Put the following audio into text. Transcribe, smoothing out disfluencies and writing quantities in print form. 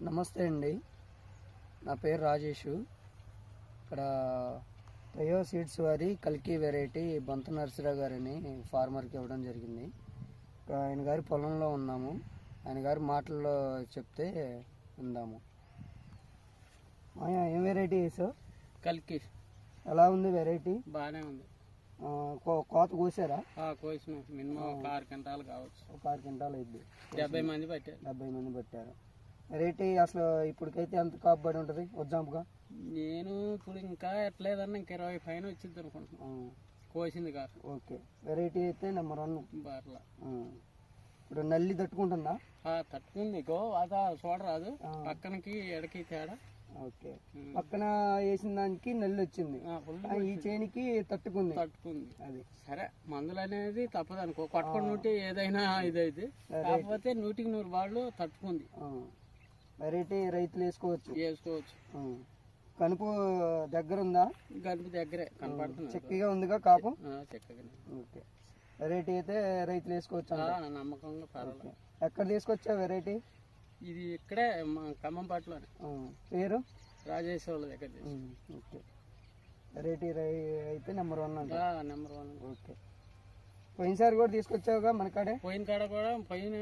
నమస్తే అండి. నా పేరు రాజేషు. ఇక్కడ తయో సీడ్స్ వారి కల్కి వెరైటీ బంతు నరసరావు గారని ఫార్మర్కి ఇవ్వడం జరిగింది. ఆయన గారి పొలంలో ఉన్నాము. ఆయన గారి మాటల్లో చెప్తే విందాము. ఏం వెరైటీ వేసావు? కల్కి. ఎలా ఉంది వెరైటీ? బాగానే ఉంది. కోత కోసారా? కోసినాం. మినిమం ఒక 6 క్వింటాలు కావచ్చు. ఒక 6 క్వింటాలు అయింది. 70 మంది పట్టారు. 70 మంది పట్టారు. వెరైటీ అసలు ఇప్పటికైతే ఎంత కాపబడి ఉంటుంది ఎగ్జాంపుల్గా? నేను ఇప్పుడు ఇంకా ఎట్లేదన్నా ఇంక 20 పైన వచ్చింది అనుకుంటున్నాను. కోసింది కాదు. ఓకే. వెరైటీ అయితే నెంబర్ 1 బార్లా. ఇప్పుడు నల్లి తట్టుకుంటుందా? తట్టుకుంది. గో అదా చూడరాదు, పక్కనకి ఎడకి తేడా. ఓకే. పక్కన వేసిన దానికి నల్లి వచ్చింది, ఈ చేనికి తట్టుకుంది. అది సరే, మందులు అనేది తప్పదు అనుకో. కొట్టుకొని నూటి ఏదైనా ఇదైతే, కాకపోతే 100కి 100 బాళ్ళు తట్టుకుంది. వెరైటీ రైతులు వేసుకోవచ్చు. కనుపు దగ్గర ఉందా? కనుపు దగ్గరే కనపడుతుంది. చక్కగా ఉందిగా కాపు? చక్కగా. ఓకే. వెరైటీ అయితే రైతులు వేసుకోవచ్చు నమ్మకంగా. పర్వాలేదు. ఎక్కడ తీసుకొచ్చా వెరైటీ? ఇది ఇక్కడే ఖమ్మం పట్టులోనే. పేరు? రాజేష్ వాళ్ళ దగ్గర. ఓకే. వెరైటీ అయితే నెంబర్ 1 అంటే నెంబర్ 1. ఓకే. పోయినసారి కూడా తీసుకొచ్చావుగా మన కాడే? పోయిన కాడ కూడా పోయిన